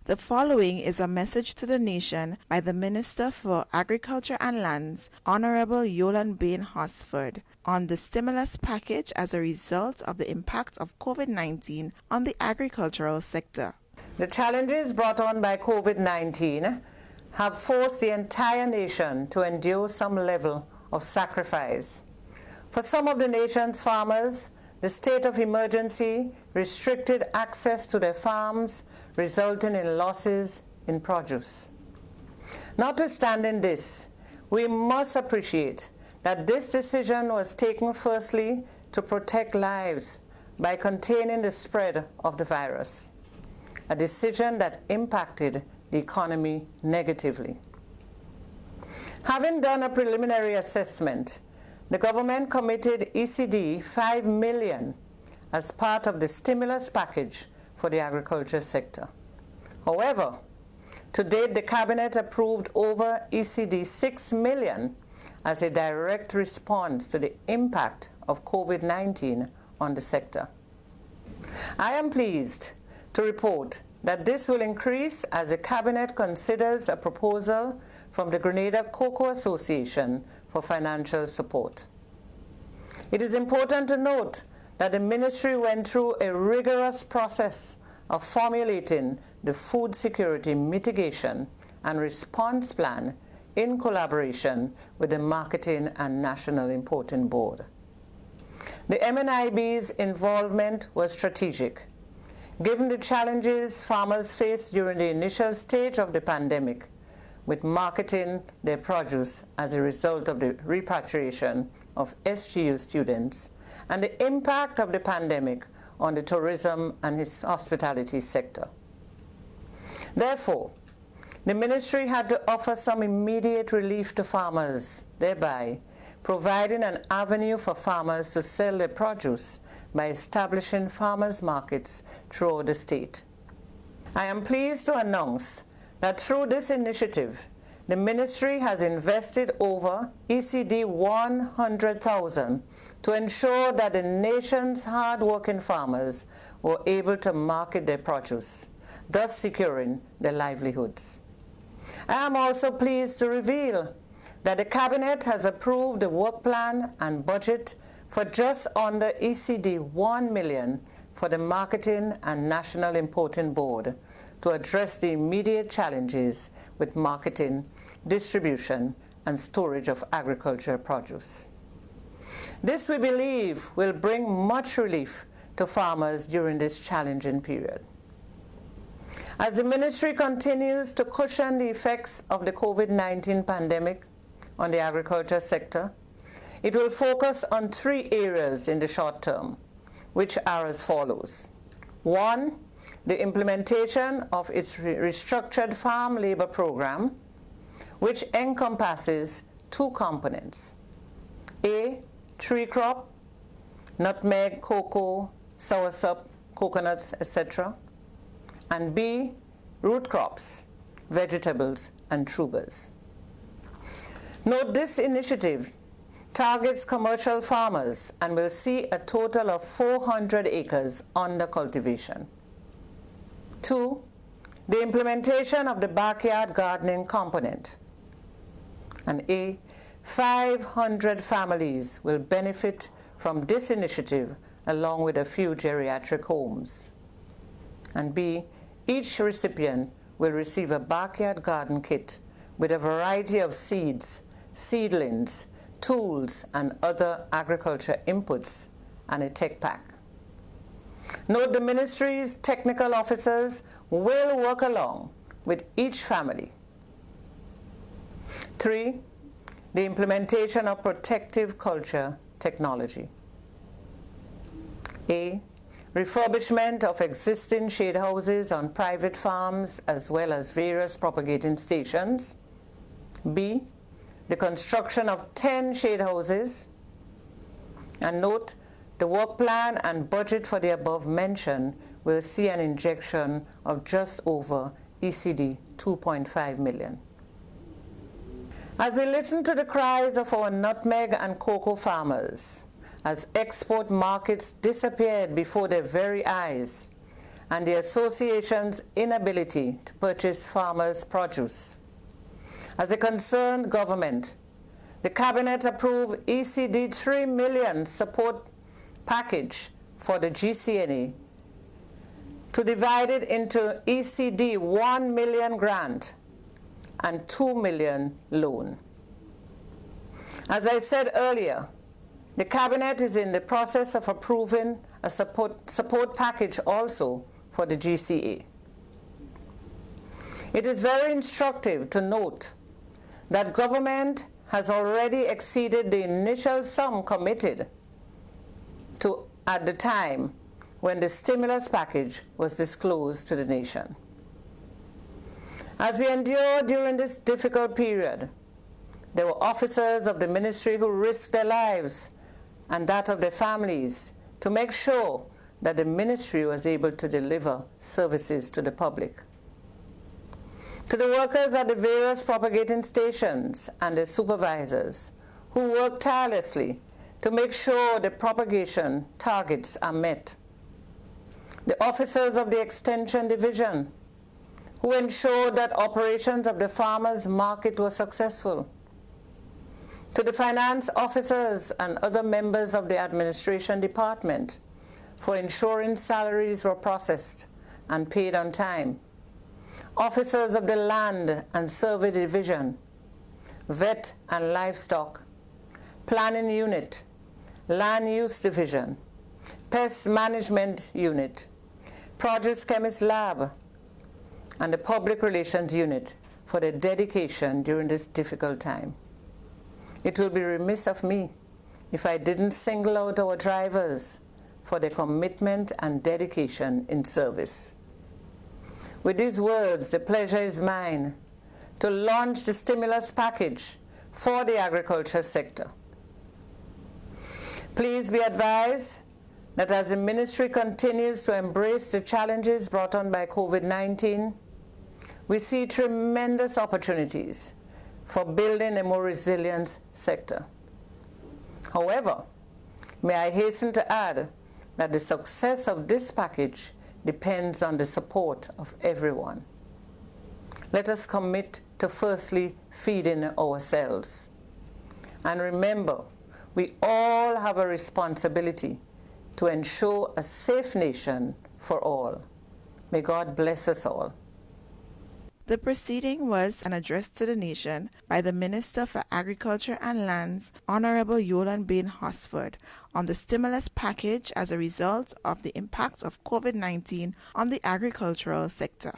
The following is a message to the nation by the Minister for Agriculture and Lands, Honorable Yolan Bain Hosford, on the stimulus package as a result of the impact of COVID-19 on the agricultural sector. The challenges brought on by COVID-19 have forced the entire nation to endure some level of sacrifice. For some of the nation's farmers, the state of emergency restricted access to their farms, resulting in losses in produce. Notwithstanding this, we must appreciate that this decision was taken firstly to protect lives by containing the spread of the virus, a decision that impacted the economy negatively. Having done a preliminary assessment, the government committed ECD 5 million as part of the stimulus package for the agriculture sector. However, to date, the Cabinet approved over ECD 6 million as a direct response to the impact of COVID-19 on the sector. I am pleased to report that this will increase as the Cabinet considers a proposal from the Grenada Cocoa Association for financial support. It is important to note that the Ministry went through a rigorous process of formulating the Food Security Mitigation and Response Plan in collaboration with the Marketing and National Importing Board. The MNIB's involvement was strategic, given the challenges farmers faced during the initial stage of the pandemic with marketing their produce as a result of the repatriation of SGU students and the impact of the pandemic on the tourism and hospitality sector. Therefore, the Ministry had to offer some immediate relief to farmers, thereby providing an avenue for farmers to sell their produce by establishing farmers' markets throughout the state. I am pleased to announce that through this initiative, the Ministry has invested over ECD 100,000 to ensure that the nation's hard-working farmers were able to market their produce, thus securing their livelihoods. I am also pleased to reveal that the Cabinet has approved the work plan and budget for just under ECD 1 million for the Marketing and National Importing Board to address the immediate challenges with marketing, distribution, and storage of agricultural produce. This, we believe, will bring much relief to farmers during this challenging period. As the Ministry continues to cushion the effects of the COVID-19 pandemic on the agriculture sector, it will focus on 3 areas in the short term, which are as follows. 1, the implementation of its restructured farm labor program, which encompasses 2 components: A, tree crop, nutmeg, cocoa, soursop, coconuts, etc., and B, root crops, vegetables, and tubers. Note, this initiative targets commercial farmers and will see a total of 400 acres under cultivation. 2, the implementation of the backyard gardening component. And A, 500 families will benefit from this initiative along with a few geriatric homes. And B, each recipient will receive a backyard garden kit with a variety of seeds, seedlings, tools, and other agriculture inputs, and a tech pack. Note, the Ministry's technical officers will work along with each family. 3, the implementation of protective culture technology. A, refurbishment of existing shade houses on private farms as well as various propagating stations. B, the construction of 10 shade houses. And note, the work plan and budget for the above mentioned will see an injection of just over ECD 2.5 million. As we listen to the cries of our nutmeg and cocoa farmers, as export markets disappeared before their very eyes, and the association's inability to purchase farmers' produce. As a concerned government, the Cabinet approved ECD 3 million support package for the GCNA to divide it into ECD 1 million grant and 2 million loan. As I said earlier, the Cabinet is in the process of approving a support package also for the GCA. It is very instructive to note that government has already exceeded the initial sum committed to at the time when the stimulus package was disclosed to the nation. As we endured during this difficult period, there were officers of the ministry who risked their lives and that of their families to make sure that the ministry was able to deliver services to the public. To the workers at the various propagating stations and their supervisors who work tirelessly to make sure the propagation targets are met. The officers of the Extension Division who ensured that operations of the farmers' market were successful. To the finance officers and other members of the administration department for ensuring salaries were processed and paid on time. Officers of the Land and Survey Division, Vet and Livestock, Planning Unit, Land Use Division, Pest Management Unit, Produce Chemist Lab, and the Public Relations Unit for their dedication during this difficult time. It will be remiss of me if I didn't single out our drivers for their commitment and dedication in service. With these words, the pleasure is mine to launch the stimulus package for the agriculture sector. Please be advised that as the ministry continues to embrace the challenges brought on by COVID-19, we see tremendous opportunities for building a more resilient sector. However, may I hasten to add that the success of this package depends on the support of everyone. Let us commit to firstly feeding ourselves. And remember, we all have a responsibility to ensure a safe nation for all. May God bless us all. The proceeding was an address to the nation by the Minister for Agriculture and Lands, Honorable Yolan Bain Hosford, on the stimulus package as a result of the impacts of COVID-19 on the agricultural sector.